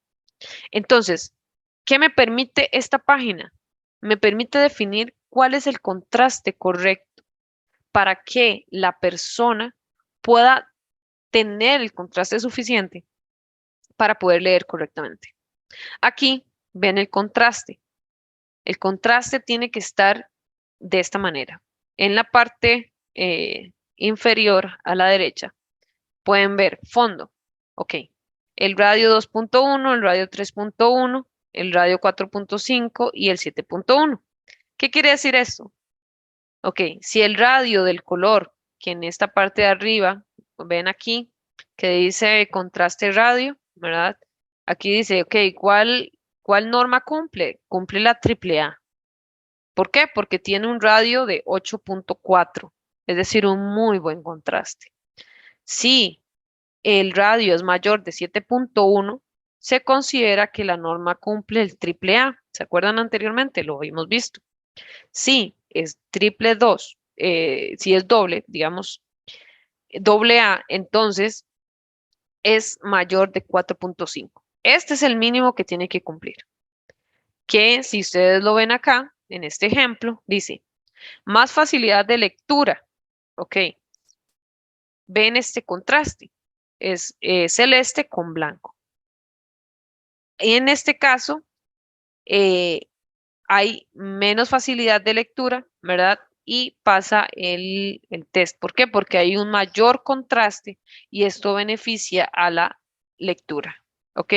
Entonces, ¿qué me permite esta página? Me permite definir cuál es el contraste correcto para que la persona pueda tener el contraste suficiente para poder leer correctamente. Aquí ven el contraste. El contraste tiene que estar de esta manera. En la parte inferior a la derecha pueden ver fondo. Ok. El radio 2.1, el radio 3.1, el radio 4.5 y el 7.1. ¿Qué quiere decir esto? Ok, si el radio del color, que en esta parte de arriba, ven aquí, que dice contraste radio, ¿verdad? Aquí dice, ok, ¿cuál norma cumple? Cumple la AAA. ¿Por qué? Porque tiene un radio de 8.4, es decir, un muy buen contraste. Si el radio es mayor de 7.1, se considera que la norma cumple el triple A. ¿Se acuerdan anteriormente? Lo habíamos visto. Si es triple 2, si es doble, digamos, doble A, entonces es mayor de 4.5. Este es el mínimo que tiene que cumplir. Que si ustedes lo ven acá, en este ejemplo, dice, más facilidad de lectura. Ok, ven este contraste. Es celeste con blanco. En este caso, eh, hay menos facilidad de lectura, ¿verdad? Y pasa el test. ¿Por qué? Porque hay un mayor contraste y esto beneficia a la lectura. ¿Ok?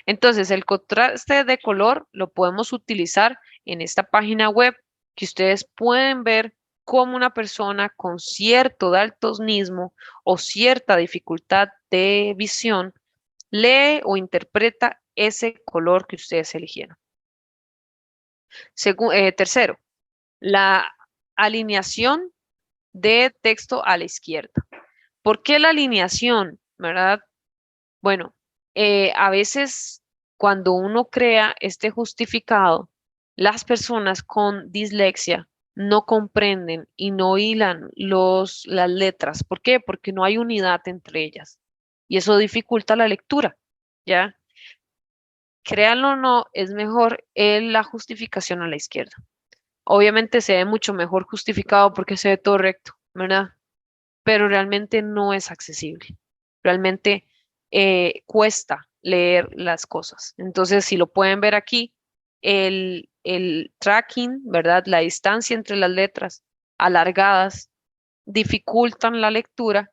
Entonces, el contraste de color lo podemos utilizar en esta página web que ustedes pueden ver cómo una persona con cierto daltonismo o cierta dificultad de visión lee o interpreta ese color que ustedes eligieron. Tercero, la alineación de texto a la izquierda. ¿Por qué la alineación? ¿Verdad? Bueno, a veces cuando uno crea este justificado, las personas con dislexia no comprenden y no hilan las letras. ¿Por qué? Porque no hay unidad entre ellas. Y eso dificulta la lectura, ¿ya? Créanlo o no, es mejor la justificación a la izquierda. Obviamente se ve mucho mejor justificado porque se ve todo recto, ¿verdad? Pero realmente no es accesible. Realmente cuesta leer las cosas. Entonces, si lo pueden ver aquí, el tracking, ¿verdad? La distancia entre las letras alargadas dificultan la lectura,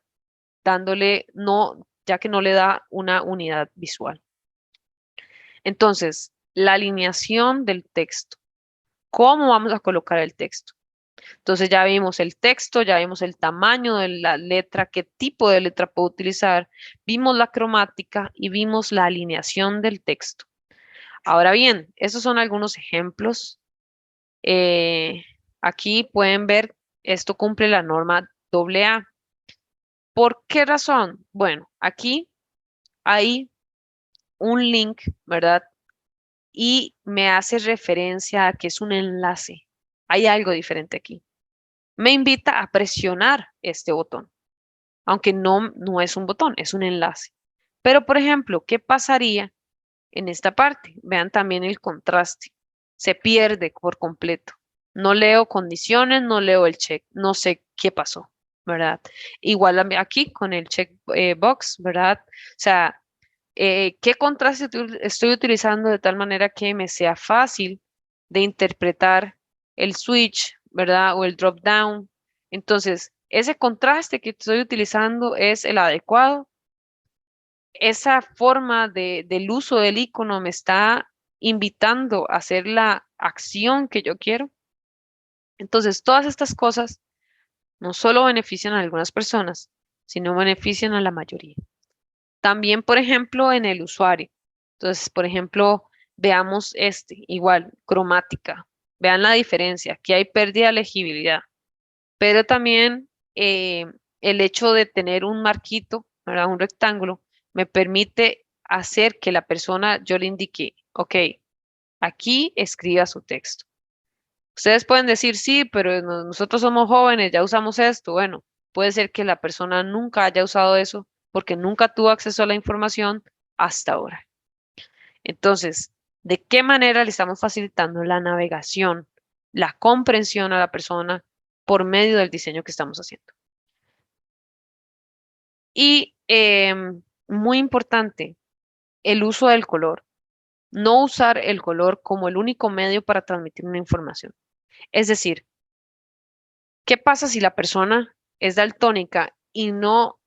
dándole no, ya que no le da una unidad visual. Entonces, la alineación del texto. ¿Cómo vamos a colocar el texto? Entonces ya vimos el texto, ya vimos el tamaño de la letra, qué tipo de letra puedo utilizar, vimos la cromática y vimos la alineación del texto. Ahora bien, esos son algunos ejemplos. Eh, Aquí pueden ver, esto cumple la norma AA. ¿Por qué razón? Bueno, aquí hay un link, ¿verdad? Y me hace referencia a que es un enlace. Hay algo diferente aquí. Me invita a presionar este botón, aunque no es un botón, es un enlace. Pero, por ejemplo, ¿qué pasaría en esta parte? Vean también el contraste. Se pierde por completo. No leo condiciones, no leo el check, no sé qué pasó, ¿verdad? Igual aquí con el check box, ¿verdad? O sea, ¿qué contraste estoy utilizando de tal manera que me sea fácil de interpretar el switch, ¿verdad? O el drop down. Entonces, ese contraste que estoy utilizando es el adecuado. Esa forma del uso del icono me está invitando a hacer la acción que yo quiero. Entonces, todas estas cosas no solo benefician a algunas personas, sino benefician a la mayoría. También, por ejemplo, en el usuario. Entonces, por ejemplo, veamos este, igual, cromática. Vean la diferencia. Aquí hay pérdida de legibilidad, pero también el hecho de tener un marquito, ¿verdad? Un rectángulo, me permite hacer que la persona, yo le indique, ok, aquí escriba su texto. Ustedes pueden decir, sí, pero nosotros somos jóvenes, ya usamos esto. Bueno, puede ser que la persona nunca haya usado eso porque nunca tuvo acceso a la información hasta ahora. Entonces, ¿de qué manera le estamos facilitando la navegación, la comprensión a la persona por medio del diseño que estamos haciendo? Y muy importante, el uso del color. No usar el color como el único medio para transmitir una información. Es decir, ¿qué pasa si la persona es daltónica y no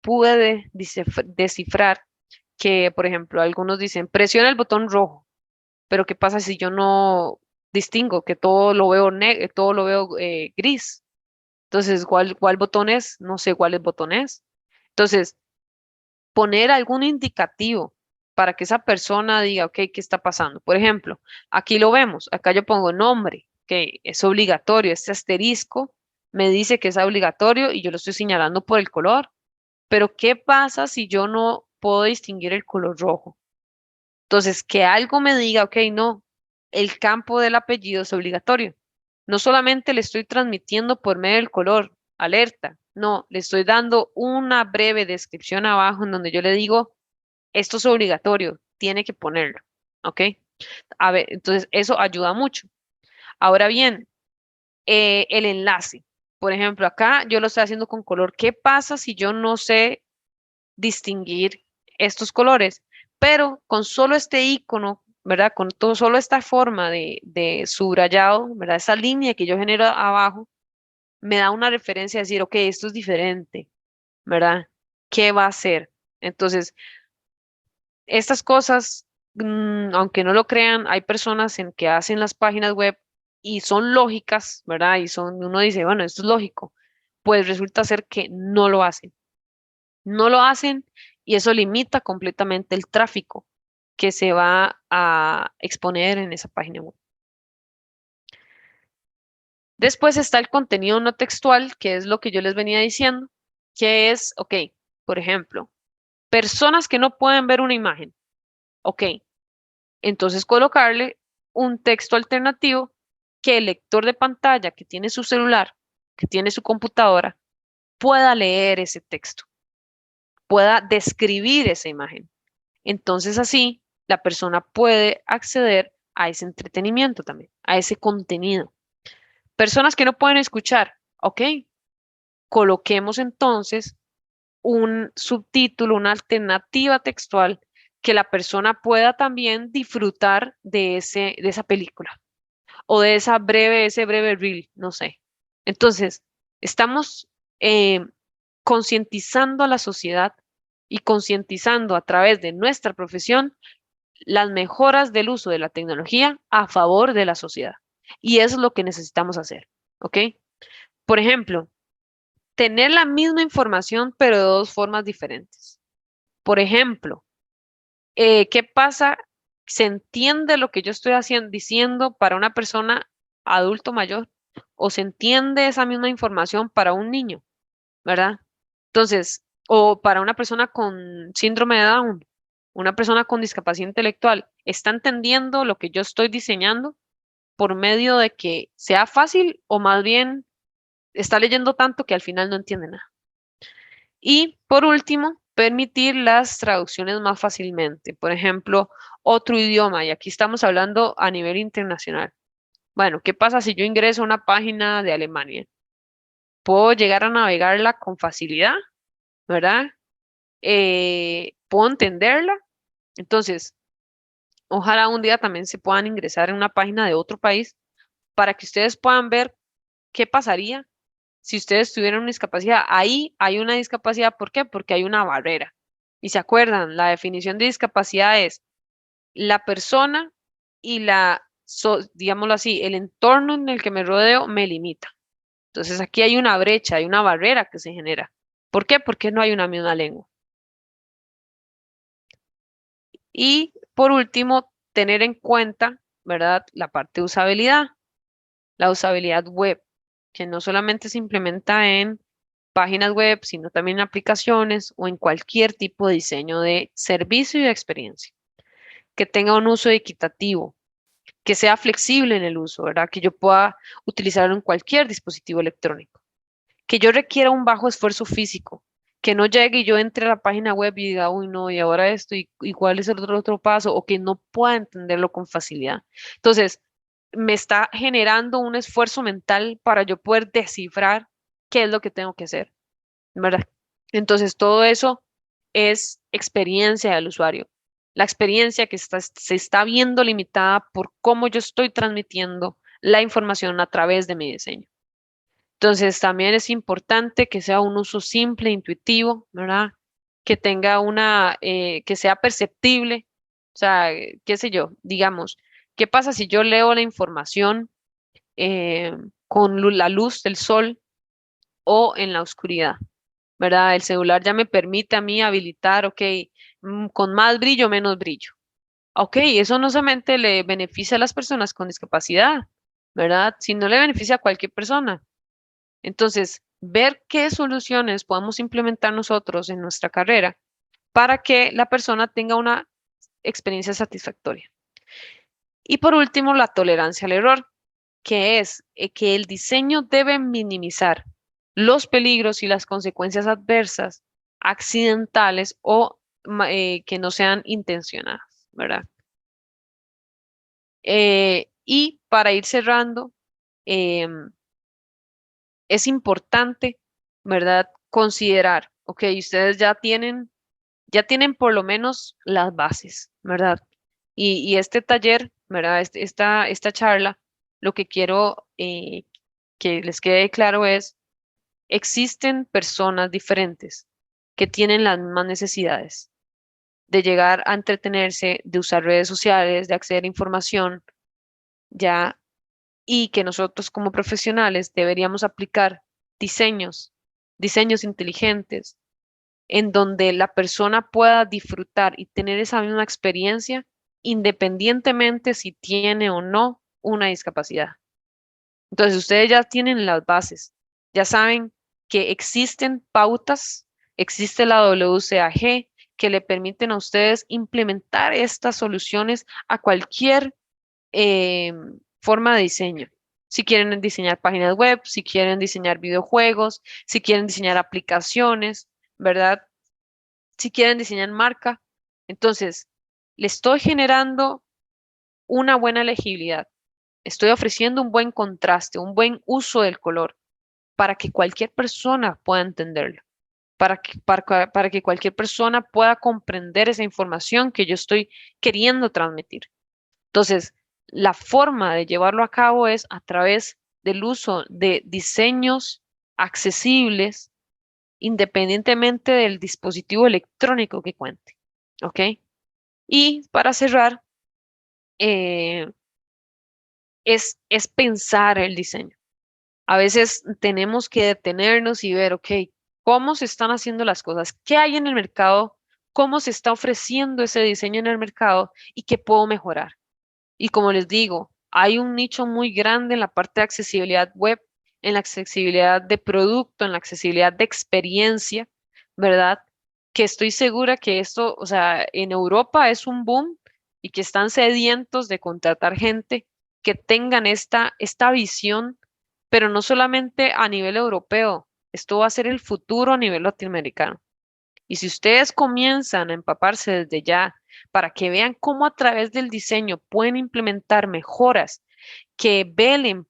puede descifrar que, por ejemplo, algunos dicen, presiona el botón rojo, pero ¿qué pasa si yo no distingo que todo lo veo, todo lo veo gris? Entonces, ¿cuál botón es? No sé cuál botón es. Entonces, poner algún indicativo para que esa persona diga, ok, ¿qué está pasando? Por ejemplo, aquí lo vemos, acá yo pongo nombre, que es obligatorio, este asterisco me dice que es obligatorio y yo lo estoy señalando por el color. Pero ¿qué pasa si yo no puedo distinguir el color rojo? Entonces, que algo me diga, ok, no, el campo del apellido es obligatorio. No solamente le estoy transmitiendo por medio del color, alerta, no, le estoy dando una breve descripción abajo en donde yo le digo, esto es obligatorio, tiene que ponerlo, ¿ok? A ver, entonces eso ayuda mucho. Ahora bien, el enlace. Por ejemplo, acá yo lo estoy haciendo con color. ¿Qué pasa si yo no sé distinguir estos colores? Pero con solo este icono, ¿verdad? Con todo, solo esta forma de subrayado, ¿verdad? Esa línea que yo genero abajo, me da una referencia a decir, ok, esto es diferente, ¿verdad? ¿Qué va a ser? Entonces, estas cosas, aunque no lo crean, hay personas en que hacen las páginas web y son lógicas, ¿verdad? Y son, uno dice, bueno, esto es lógico. Pues resulta ser que no lo hacen. No lo hacen y eso limita completamente el tráfico que se va a exponer en esa página web. Después está el contenido no textual, que es lo que yo les venía diciendo, que es, ok, por ejemplo, personas que no pueden ver una imagen. Ok, entonces colocarle un texto alternativo que el lector de pantalla que tiene su celular, que tiene su computadora, pueda leer ese texto, pueda describir esa imagen. Entonces así la persona puede acceder a ese entretenimiento también, a ese contenido. Personas que no pueden escuchar, ok, coloquemos entonces un subtítulo, una alternativa textual que la persona pueda también disfrutar de esa película o de ese breve reel, no sé. Entonces, estamos eh, concientizando a la sociedad y concientizando a través de nuestra profesión las mejoras del uso de la tecnología a favor de la sociedad. Y eso es lo que necesitamos hacer, ¿ok? Por ejemplo, tener la misma información, pero de dos formas diferentes. Por ejemplo, ¿qué pasa? ¿Se entiende lo que yo estoy haciendo, diciendo para una persona adulto mayor? ¿O se entiende esa misma información para un niño, verdad? Entonces, o para una persona con síndrome de Down, una persona con discapacidad intelectual, ¿está entendiendo lo que yo estoy diseñando por medio de que sea fácil o más bien está leyendo tanto que al final no entiende nada? Y por último, permitir las traducciones más fácilmente. Por ejemplo, otro idioma, y aquí estamos hablando a nivel internacional. Bueno, ¿qué pasa si yo ingreso a una página de Alemania? ¿Puedo llegar a navegarla con facilidad? ¿Verdad? ¿Puedo entenderla? Entonces, ojalá un día también se puedan ingresar en una página de otro país para que ustedes puedan ver qué pasaría si ustedes tuvieran una discapacidad. Ahí hay una discapacidad, ¿por qué? Porque hay una barrera. Y se acuerdan, la definición de discapacidad es la persona y digámoslo así, el entorno en el que me rodeo me limita. Entonces aquí hay una brecha, hay una barrera que se genera. ¿Por qué? Porque no hay una misma lengua. Y por último, tener en cuenta, ¿verdad? La parte de usabilidad, la usabilidad web, que no solamente se implementa en páginas web, sino también en aplicaciones o en cualquier tipo de diseño de servicio y de experiencia. Que tenga un uso equitativo, que sea flexible en el uso, ¿verdad? Que yo pueda utilizarlo en cualquier dispositivo electrónico. Que yo requiera un bajo esfuerzo físico, que no llegue y yo entre a la página web y diga, uy, no, y ahora esto, y cuál es el otro paso, o que no pueda entenderlo con facilidad. Entonces, me está generando un esfuerzo mental para yo poder descifrar qué es lo que tengo que hacer, ¿verdad? Entonces, todo eso es experiencia del usuario. La experiencia que se está viendo limitada por cómo yo estoy transmitiendo la información a través de mi diseño. Entonces, también es importante que sea un uso simple, intuitivo, ¿verdad? Que tenga que sea perceptible. O sea, qué sé yo, digamos, ¿qué pasa si yo leo la información con la luz del sol o en la oscuridad? ¿Verdad? El celular ya me permite a mí habilitar, ok, con más brillo, menos brillo. Ok, eso no solamente le beneficia a las personas con discapacidad, ¿verdad? Sino le beneficia a cualquier persona. Entonces, ver qué soluciones podemos implementar nosotros en nuestra carrera para que la persona tenga una experiencia satisfactoria. Y por último, la tolerancia al error, que es que el diseño debe minimizar los peligros y las consecuencias adversas, accidentales o que no sean intencionadas, ¿verdad? Y para ir cerrando, em, es importante, ¿verdad? Considerar, ok, ustedes ya tienen por lo menos las bases, ¿verdad? Y este taller, ¿verdad? Esta charla, lo que quiero que les quede claro es, existen personas diferentes que tienen las mismas necesidades de llegar a entretenerse, de usar redes sociales, de acceder a información, ya, y que nosotros como profesionales deberíamos aplicar diseños, diseños inteligentes en donde la persona pueda disfrutar y tener esa misma experiencia independientemente si tiene o no una discapacidad. Entonces, ustedes ya tienen las bases, ya saben que existen pautas, existe la WCAG que le permiten a ustedes implementar estas soluciones a cualquier eh, forma de diseño. Si quieren diseñar páginas web, si quieren diseñar videojuegos, si quieren diseñar aplicaciones, ¿verdad? Si quieren diseñar marca. Entonces, le estoy generando una buena legibilidad. Estoy ofreciendo un buen contraste, un buen uso del color para que cualquier persona pueda entenderlo, para que cualquier persona pueda comprender esa información que yo estoy queriendo transmitir. Entonces, la forma de llevarlo a cabo es a través del uso de diseños accesibles independientemente del dispositivo electrónico que cuente. ¿Ok? Y para cerrar, eh, es pensar el diseño. A veces tenemos que detenernos y ver, ok, cómo se están haciendo las cosas, qué hay en el mercado, cómo se está ofreciendo ese diseño en el mercado y qué puedo mejorar. Y como les digo, hay un nicho muy grande en la parte de accesibilidad web, en la accesibilidad de producto, en la accesibilidad de experiencia, ¿verdad? Que estoy segura que esto, o sea, en Europa es un boom y que están sedientos de contratar gente que tengan esta visión, pero no solamente a nivel europeo, esto va a ser el futuro a nivel latinoamericano. Y si ustedes comienzan a empaparse desde ya para que vean cómo a través del diseño pueden implementar mejoras que velen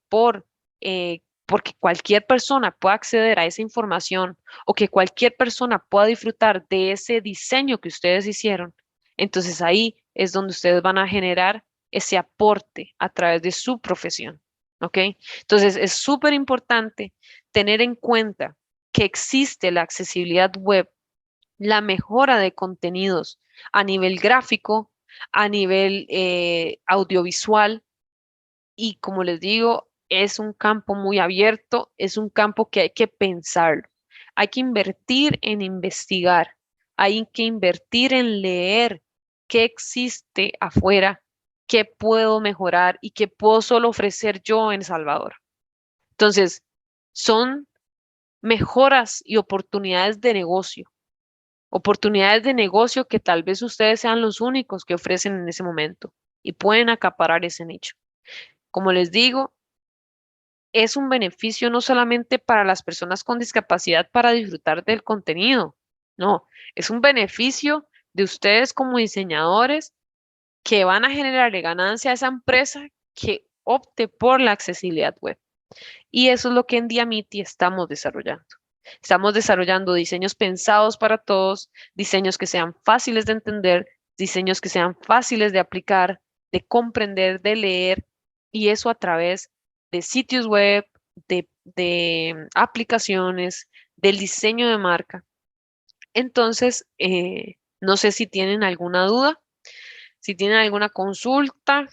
porque cualquier persona pueda acceder a esa información o que cualquier persona pueda disfrutar de ese diseño que ustedes hicieron, entonces ahí es donde ustedes van a generar ese aporte a través de su profesión. ¿Ok? Entonces es súper importante tener en cuenta que existe la accesibilidad web, la mejora de contenidos a nivel gráfico, a nivel audiovisual y como les digo, es un campo muy abierto, es un campo que hay que pensarlo. Hay que invertir en investigar, hay que invertir en leer qué existe afuera, qué puedo mejorar y qué puedo solo ofrecer yo en Salvador. Entonces, son mejoras y oportunidades de negocio que tal vez ustedes sean los únicos que ofrecen en ese momento y pueden acaparar ese nicho. Como les digo, es un beneficio no solamente para las personas con discapacidad para disfrutar del contenido, no, es un beneficio de ustedes como diseñadores que van a generarle ganancia a esa empresa que opte por la accesibilidad web. Y eso es lo que en Diamiti estamos desarrollando. Estamos desarrollando diseños pensados para todos, diseños que sean fáciles de entender, diseños que sean fáciles de aplicar, de comprender, de leer, y eso a través de sitios web, de aplicaciones, del diseño de marca. Entonces, no sé si tienen alguna duda, si tienen alguna consulta,